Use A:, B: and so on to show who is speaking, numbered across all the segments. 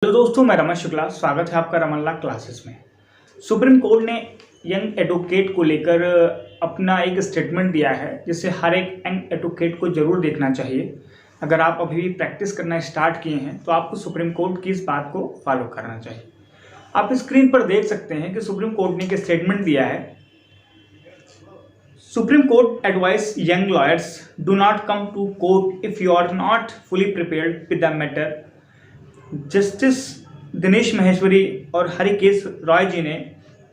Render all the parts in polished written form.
A: Hello दोस्तों, मैं रमेश शुक्ला। स्वागत है आपका रमन लॉ क्लासेस में। सुप्रीम कोर्ट ने यंग एडवोकेट को लेकर अपना एक स्टेटमेंट दिया है जिसे हर एक यंग एडवोकेट को ज़रूर देखना चाहिए। अगर आप अभी भी प्रैक्टिस करना स्टार्ट किए हैं तो आपको सुप्रीम कोर्ट की इस बात को फॉलो करना चाहिए। आप स्क्रीन पर देख सकते हैं कि सुप्रीम कोर्ट ने एक स्टेटमेंट दिया है। Supreme court advise young lawyers do not come to court if you are not fully prepared with the matter. Justice Dinesh Maheshwari और हरिकेश रॉय जी ने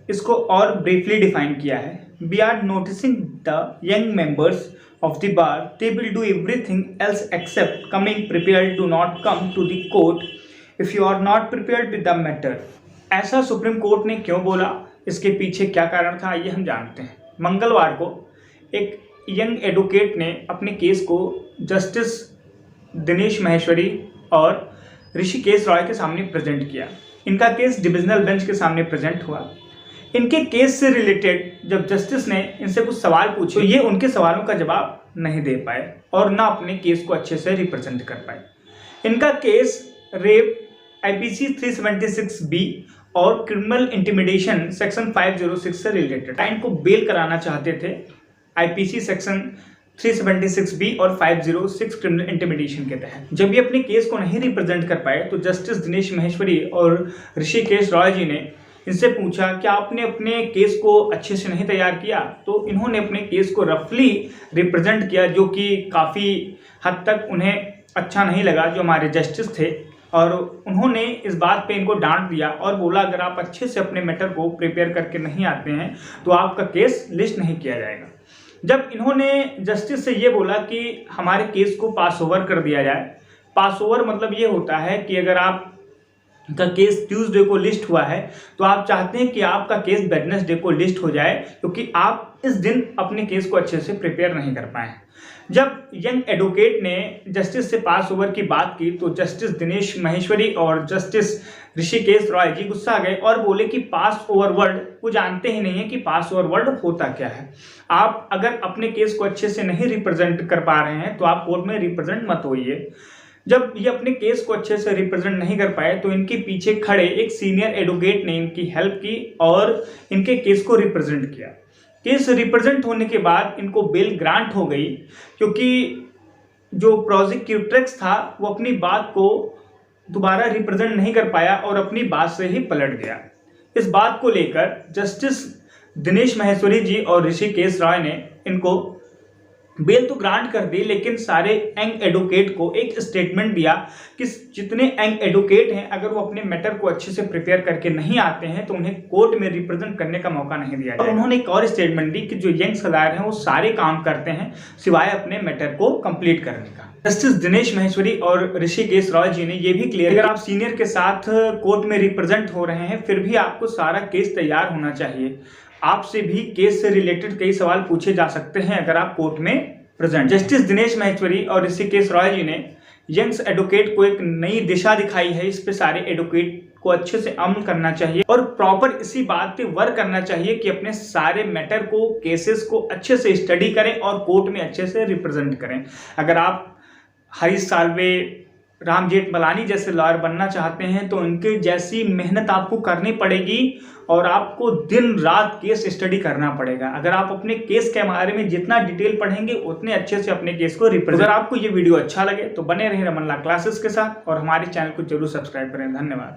A: इसको और ब्रीफली डिफाइन किया है। We are noticing the young members of the bar they will do everything else except coming prepared, do not come to the court if you are not prepared with the matter. ऐसा supreme court ने क्यों बोला, इसके पीछे क्या कारण था, ये हम जानते हैं। मंगलवार को एक यंग एडवोकेट ने अपने केस को जस्टिस दिनेश माहेश्वरी और ऋषिकेश रॉय के सामने प्रेजेंट किया। इनका केस डिविजनल बेंच के सामने प्रेजेंट हुआ। इनके केस से रिलेटेड जब जस्टिस ने इनसे कुछ सवाल पूछे तो ये उनके सवालों का जवाब नहीं दे पाए और ना अपने केस को अच्छे से रिप्रेजेंट कर पाए। इनका केस रेप आईपीसी 376B और क्रिमिनल इंटिमिडेशन सेक्शन 506 से रिलेटेड। इनको बेल कराना चाहते थे आईपीसी सेक्शन 376B और 506 क्रिमिनल इंटिमिडेशन के तहत। जब ये अपने केस को नहीं रिप्रेजेंट कर पाए तो जस्टिस दिनेश माहेश्वरी और ऋषिकेश रॉय जी ने इनसे पूछा कि आपने अपने केस को अच्छे से नहीं तैयार किया। तो इन्होंने अपने केस को रफली रिप्रेजेंट किया, जो कि काफ़ी हद तक उन्हें अच्छा नहीं लगा जो हमारे जस्टिस थे, और उन्होंने इस बात पे इनको डांट दिया और बोला अगर आप अच्छे से अपने मैटर को प्रिपेयर करके नहीं आते हैं तो आपका केस लिस्ट नहीं किया जाएगा। जब इन्होंने जस्टिस से ये बोला कि हमारे केस को पास ओवर कर दिया जाए, पास ओवर मतलब ये होता है कि अगर आप का केस ट्यूसडे को लिस्ट हुआ है तो आप चाहते हैं कि आपका केस वेडनेसडे को लिस्ट हो जाए, क्योंकि आप इस दिन अपने केस को अच्छे से प्रिपेयर नहीं कर पाए। जब यंग एडवोकेट ने जस्टिस से पास ओवर की बात की तो जस्टिस दिनेश माहेश्वरी और जस्टिस ऋषिकेश रॉय जी गुस्सा आ गए और बोले कि पास ओवर वर्ड वो जानते ही नहीं है कि पास ओवर वर्ड होता क्या है। आप अगर अपने केस को अच्छे से नहीं रिप्रेजेंट कर पा रहे हैं तो आप कोर्ट में रिप्रेजेंट मत होइए। जब ये अपने केस को अच्छे से रिप्रेजेंट नहीं कर पाए तो इनके पीछे खड़े एक सीनियर एडवोकेट ने इनकी हेल्प की और इनके केस को रिप्रेजेंट किया। केस रिप्रेजेंट होने के बाद इनको बेल ग्रांट हो गई, क्योंकि जो प्रोसिक्यूटर्स था वो अपनी बात को दोबारा रिप्रेजेंट नहीं कर पाया और अपनी बात से ही पलट गया। इस बात को लेकर जस्टिस दिनेश माहेश्वरी जी और ऋषिकेश रॉय ने इनको बेल तो ग्रांट कर दी, लेकिन सारे यंग एडवोकेट को एक स्टेटमेंट दिया कि जितने यंग एडवोकेट हैं अगर वो अपने मैटर को अच्छे से प्रिपेयर करके नहीं आते हैं तो उन्हें कोर्ट में रिप्रेजेंट करने का मौका नहीं दिया जाएगा। और उन्होंने एक और स्टेटमेंट दी कि जो यंग सदायर हैं वो सारे काम करते हैं सिवाय अपने मैटर को कंप्लीट करने का। जस्टिस दिनेश माहेश्वरी और ऋषिकेश रॉय जी ने यह भी क्लियर, अगर आप सीनियर के साथ कोर्ट में रिप्रेजेंट हो रहे हैं फिर भी आपको सारा केस तैयार होना चाहिए। आपसे भी केस से रिलेटेड कई सवाल पूछे जा सकते हैं अगर आप कोर्ट में प्रेजेंट। जस्टिस दिनेश माहेश्वरी और ऋषिकेश रॉय जी ने यंग्स एडवोकेट को एक नई दिशा दिखाई है। इस पे सारे एडवोकेट को अच्छे से अमल करना चाहिए और प्रॉपर इसी बात पे वर्क करना चाहिए कि अपने सारे मैटर को, केसेस को अच्छे से स्टडी करें और कोर्ट में अच्छे से रिप्रेजेंट करें। अगर आप हरीश साल्वे, राम जेठमलानी जैसे लॉयर बनना चाहते हैं तो उनके जैसी मेहनत आपको करनी पड़ेगी और आपको दिन रात केस स्टडी करना पड़ेगा। अगर आप अपने केस के बारे में जितना डिटेल पढ़ेंगे उतने अच्छे से अपने केस को रिप्रेजेंट। अगर आपको ये वीडियो अच्छा लगे तो बने रहे रमन लॉ क्लासेस के साथ और हमारे चैनल को जरूर सब्सक्राइब करें। धन्यवाद।